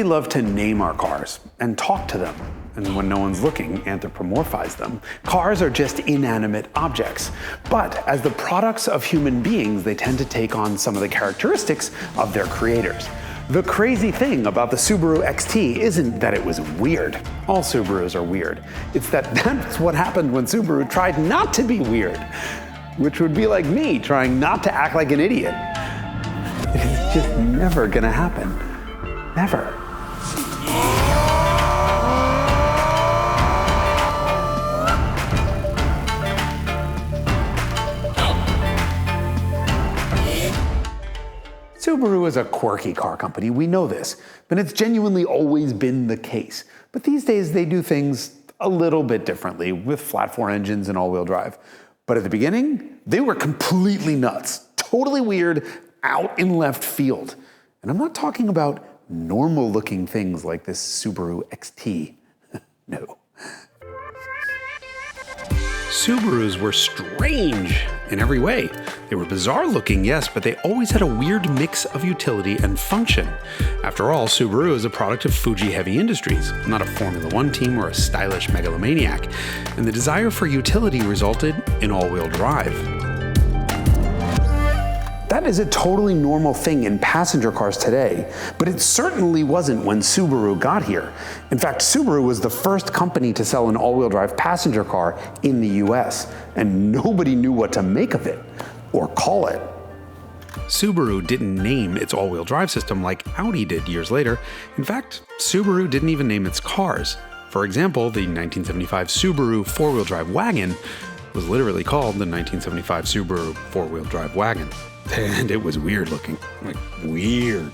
love to name our cars and talk to them. And when no one's looking, anthropomorphize them. Cars are just inanimate objects. But as the products of human beings, they tend to take on some of the characteristics of their creators. The crazy thing about the Subaru XT isn't that it was weird. All Subarus are weird. It's that that's what happened when Subaru tried not to be weird, which would be like me trying not to act like an idiot. It's just never gonna happen. Never. Subaru is a quirky car company, we know this, but it's genuinely always been the case. But these days they do things a little bit differently with flat four engines and all-wheel drive. But at the beginning, they were completely nuts, totally weird, out in left field. And I'm not talking about normal looking things like this Subaru XT. No. Subarus were strange in every way. They were bizarre looking, yes, but they always had a weird mix of utility and function. After all, Subaru is a product of Fuji Heavy Industries, not a Formula One team or a stylish megalomaniac. And the desire for utility resulted in all-wheel drive. That is a totally normal thing in passenger cars today, but it certainly wasn't when Subaru got here. In fact, Subaru was the first company to sell an all-wheel drive passenger car in the US, and nobody knew what to make of it, or call it. Subaru didn't name its all-wheel drive system like Audi did years later. In fact, Subaru didn't even name its cars. For example, the 1975 Subaru four-wheel drive wagon was literally called the 1975 Subaru four-wheel drive wagon. And it was weird looking, like weird.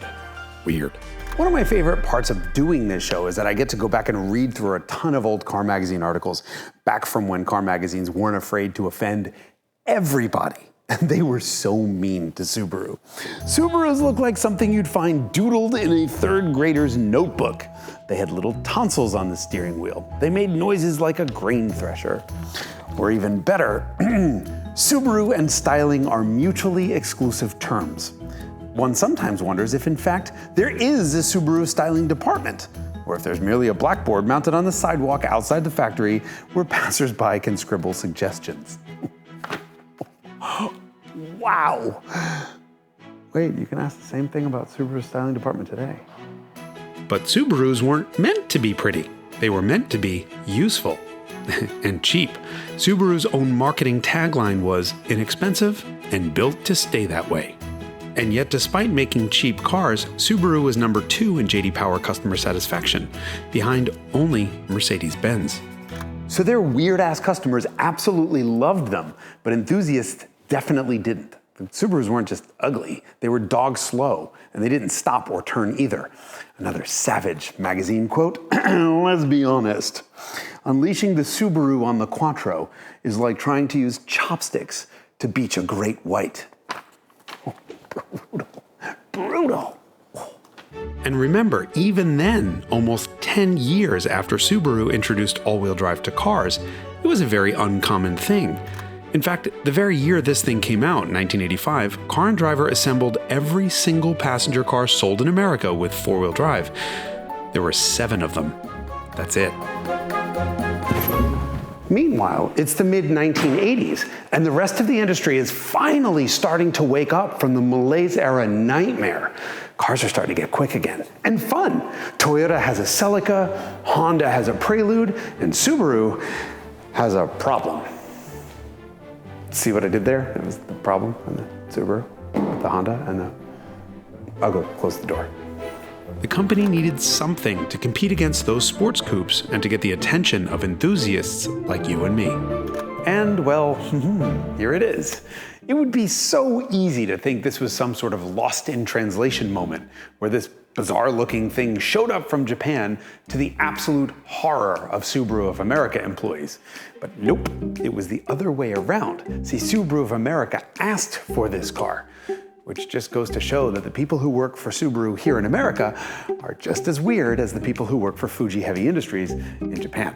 One of my favorite parts of doing this show is that I get to go back and read through a ton of old car magazine articles, back from when car magazines weren't afraid to offend everybody. And they were so mean to Subaru. Subarus look like something you'd find doodled in a third grader's notebook. They had little tonsils on the steering wheel. They made noises like a grain thresher. Or even better, Subaru and styling are mutually exclusive terms. One sometimes wonders if, in fact, there is a Subaru styling department, or if there's merely a blackboard mounted on the sidewalk outside the factory where passersby can scribble suggestions. Wow! Wait, you can ask the same thing about Subaru's styling department today. But Subarus weren't meant to be pretty. They were meant to be useful. And cheap. Subaru's own marketing tagline was inexpensive and built to stay that way. And yet, despite making cheap cars, Subaru was number 2 in J.D. Power customer satisfaction, behind only Mercedes-Benz. So their weird-ass customers absolutely loved them, but enthusiasts definitely didn't. The Subarus weren't just ugly, they were dog slow, and they didn't stop or turn either. Another savage magazine quote, let's be honest. Unleashing the Subaru on the Quattro is like trying to use chopsticks to beach a great white. Oh, brutal. And remember, even then, almost 10 years after Subaru introduced all-wheel drive to cars, it was a very uncommon thing. In fact, the very year this thing came out, 1985, Car and Driver assembled every single passenger car sold in America with four-wheel drive. There were 7 of them. That's it. Meanwhile, it's the mid-1980s, and the rest of the industry is finally starting to wake up from the malaise-era nightmare. Cars are starting to get quick again, and fun. Toyota has a Celica, Honda has a Prelude, and Subaru has a problem. See what I did there? It was the problem and the Subaru, the Honda, and the... I'll go close the door. The company needed something to compete against those sports coupes and to get the attention of enthusiasts like you and me. And, well, here it is. It would be so easy to think this was some sort of lost in translation moment where this bizarre-looking thing showed up from Japan to the absolute horror of Subaru of America employees. But nope, it was the other way around. See, Subaru of America asked for this car, which just goes to show that the people who work for Subaru here in America are just as weird as the people who work for Fuji Heavy Industries in Japan.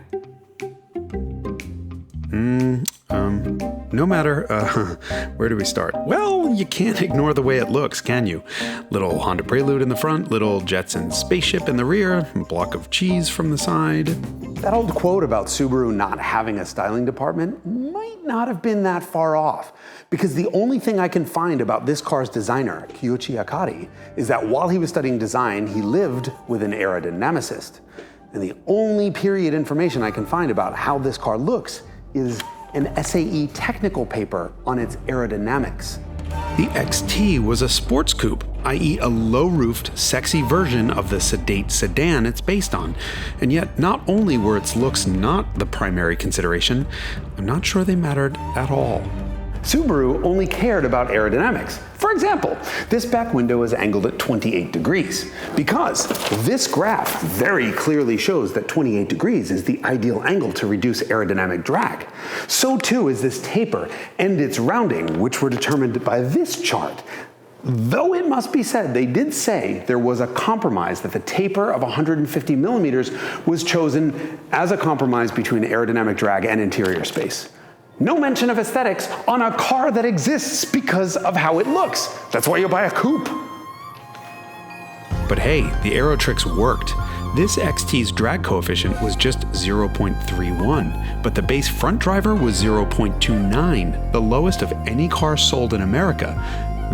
No matter, where do we start? Well, you can't ignore the way it looks, can you? Little Honda Prelude in the front, little Jetson spaceship in the rear, block of cheese from the side. That old quote about Subaru not having a styling department might not have been that far off, because the only thing I can find about this car's designer, Kyuichi Akari, is that while he was studying design, he lived with an aerodynamicist. And the only period information I can find about how this car looks is an SAE technical paper on its aerodynamics. The XT was a sports coupe, i.e. a low-roofed, sexy version of the sedate sedan it's based on. And yet, not only were its looks not the primary consideration, I'm not sure they mattered at all. Subaru only cared about aerodynamics. For example, this back window is angled at 28 degrees because this graph very clearly shows that 28 degrees is the ideal angle to reduce aerodynamic drag. So too is this taper and its rounding, which were determined by this chart. Though it must be said, they did say there was a compromise, that the taper of 150 millimeters was chosen as a compromise between aerodynamic drag and interior space. No mention of aesthetics on a car that exists because of how it looks. That's why you buy a coupe. But hey, the aero tricks worked. This XT's drag coefficient was just 0.31, but the base front driver was 0.29, the lowest of any car sold in America.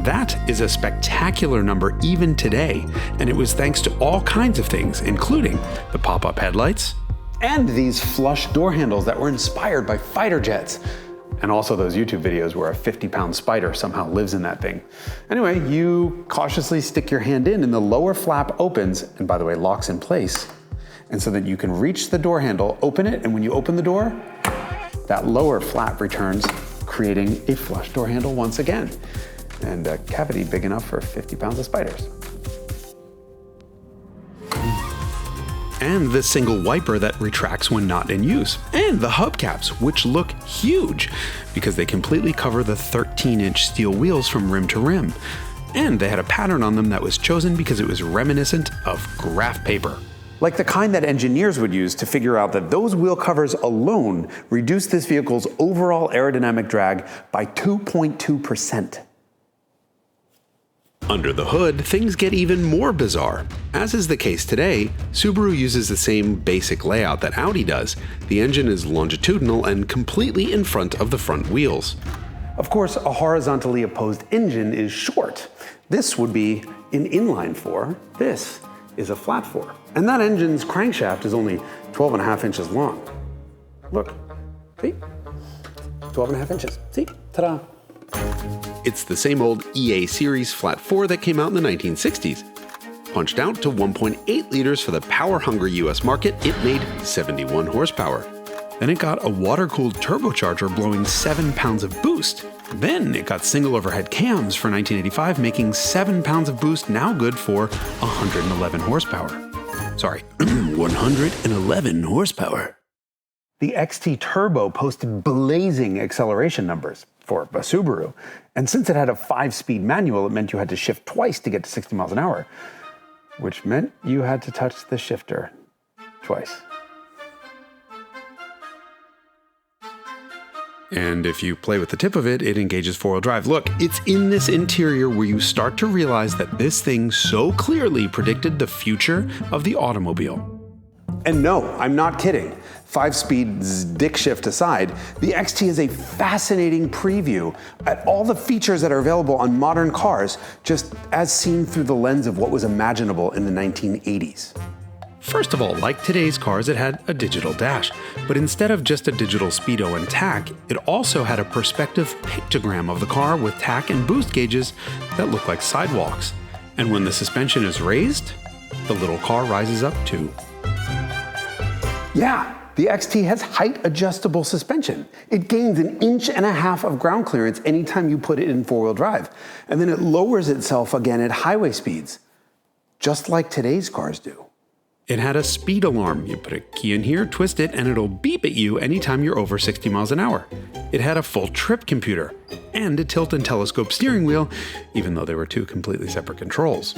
That is a spectacular number even today, and it was thanks to all kinds of things, including the pop-up headlights, and these flush door handles that were inspired by fighter jets. And also those YouTube videos where a 50-pound spider somehow lives in that thing. Anyway, you cautiously stick your hand in and the lower flap opens, and by the way, locks in place. And so that you can reach the door handle, open it, and when you open the door, that lower flap returns, creating a flush door handle once again. And a cavity big enough for 50 pounds of spiders. And the single wiper that retracts when not in use, and the hubcaps, which look huge because they completely cover the 13-inch steel wheels from rim to rim. And they had a pattern on them that was chosen because it was reminiscent of graph paper. Like the kind that engineers would use to figure out that those wheel covers alone reduce this vehicle's overall aerodynamic drag by 2.2%. Under the hood, things get even more bizarre. As is the case today, Subaru uses the same basic layout that Audi does. The engine is longitudinal and completely in front of the front wheels. Of course, a horizontally opposed engine is short. This would be an inline 4. This is a flat 4. And that engine's crankshaft is only 12.5 inches long. Look, see? 12.5 inches. See? Ta-da. It's the same old EA Series Flat 4 that came out in the 1960s. Punched out to 1.8 liters for the power-hungry US market, it made 71 horsepower. Then it got a water-cooled turbocharger blowing 7 pounds of boost. Then it got single overhead cams for 1985, making 7 pounds of boost, now good for 111 horsepower. Sorry, 111 horsepower. The XT Turbo posted blazing acceleration numbers for a Subaru. And since it had a 5-speed manual, it meant you had to shift twice to get to 60 miles an hour, which meant you had to touch the shifter twice. And if you play with the tip of it, it engages four-wheel drive. Look, it's in this interior where you start to realize that this thing so clearly predicted the future of the automobile. And no, I'm not kidding. 5-speed dick shift aside, the XT is a fascinating preview at all the features that are available on modern cars, just as seen through the lens of what was imaginable in the 1980s. First of all, like today's cars, it had a digital dash, but instead of just a digital speedo and tach, it also had a perspective pictogram of the car with tach and boost gauges that look like sidewalks. And when the suspension is raised, the little car rises up too. Yeah, the XT has height adjustable suspension. It gains 1.5 inches of ground clearance anytime you put it in four-wheel drive, and then it lowers itself again at highway speeds, just like today's cars do. It had a speed alarm. You put a key in here, twist it, and it'll beep at you anytime you're over 60 miles an hour. It had a full trip computer and a tilt and telescope steering wheel, even though they were two completely separate controls.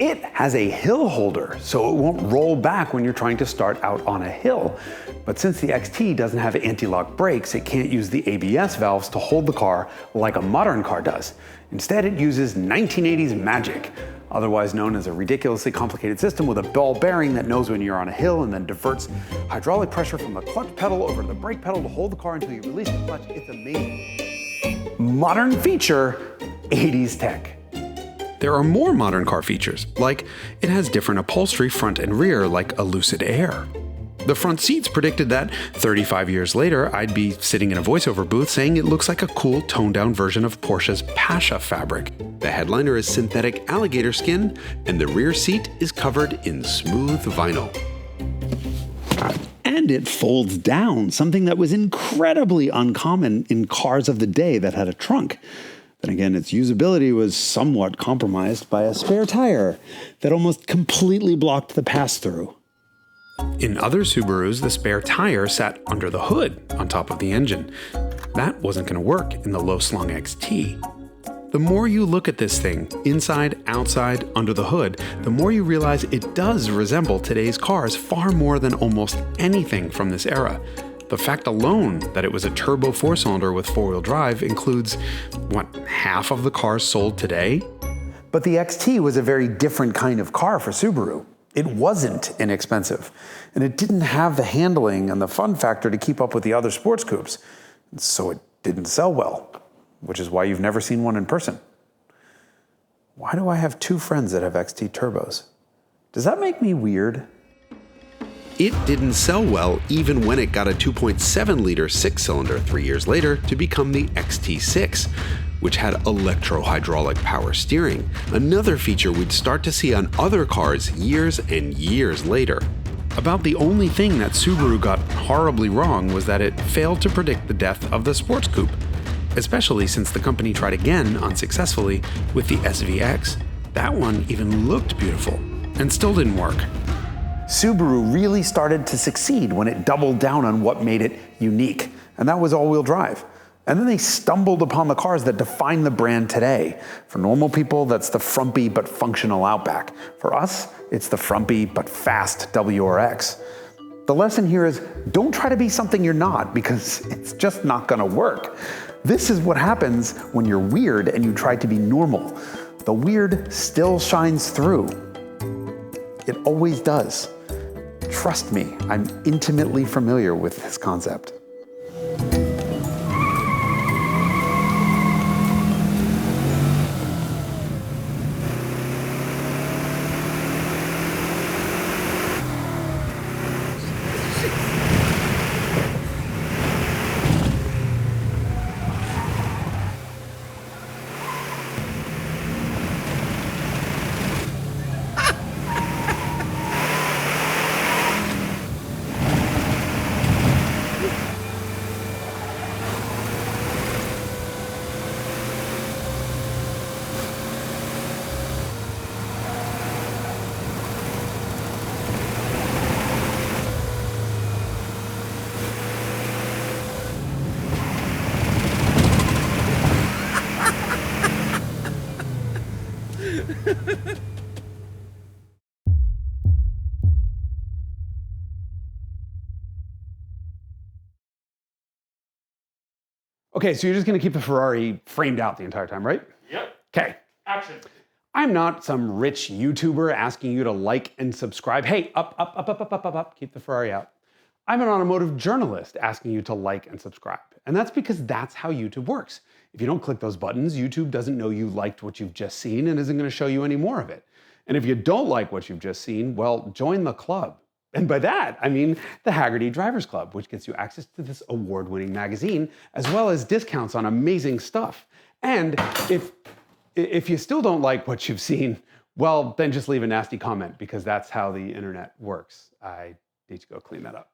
It has a hill holder, so it won't roll back when you're trying to start out on a hill. But since the XT doesn't have anti-lock brakes, it can't use the ABS valves to hold the car like a modern car does. Instead, it uses 1980s magic, otherwise known as a ridiculously complicated system with a ball bearing that knows when you're on a hill and then diverts hydraulic pressure from the clutch pedal over to the brake pedal to hold the car until you release the clutch. It's amazing. Modern feature, 80s tech. There are more modern car features, like it has different upholstery front and rear like a Lucid Air. The front seats predicted that 35 years later, I'd be sitting in a voiceover booth saying it looks like a cool toned-down version of Porsche's Pascha fabric. The headliner is synthetic alligator skin, and the rear seat is covered in smooth vinyl. And it folds down, something that was incredibly uncommon in cars of the day that had a trunk. Then again, its usability was somewhat compromised by a spare tire that almost completely blocked the pass-through. In other Subarus, the spare tire sat under the hood on top of the engine. That wasn't going to work in the low-slung XT. The more you look at this thing, inside, outside, under the hood, the more you realize it does resemble today's cars far more than almost anything from this era. The fact alone that it was a turbo four-cylinder with four-wheel drive includes, half of the cars sold today? But the XT was a very different kind of car for Subaru. It wasn't inexpensive, and it didn't have the handling and the fun factor to keep up with the other sports coupes, so it didn't sell well, which is why you've never seen one in person. Why do I have two friends that have XT turbos? Does that make me weird? It didn't sell well even when it got a 2.7-liter six-cylinder 3 years later to become the XT6, which had electro-hydraulic power steering, another feature we'd start to see on other cars years and years later. About the only thing that Subaru got horribly wrong was that it failed to predict the death of the sports coupe, especially since the company tried again unsuccessfully with the SVX. That one even looked beautiful and still didn't work. Subaru really started to succeed when it doubled down on what made it unique, and that was all-wheel drive. And then they stumbled upon the cars that define the brand today. For normal people, that's the frumpy but functional Outback. For us, it's the frumpy but fast WRX. The lesson here is don't try to be something you're not, because it's just not gonna work. This is what happens when you're weird and you try to be normal. The weird still shines through. It always does. Trust me, I'm intimately familiar with this concept. Okay, so you're just gonna keep the Ferrari framed out the entire time, right? Yep. Okay. Action. I'm not some rich YouTuber asking you to like and subscribe. Hey, up, keep the Ferrari out. I'm an automotive journalist asking you to like and subscribe. And that's because that's how YouTube works. If you don't click those buttons, YouTube doesn't know you liked what you've just seen and isn't gonna show you any more of it. And if you don't like what you've just seen, well, join the club. And by that, I mean the Hagerty Drivers Club, which gets you access to this award-winning magazine, as well as discounts on amazing stuff. And if you still don't like what you've seen, well, then just leave a nasty comment, because that's how the internet works. I need to go clean that up.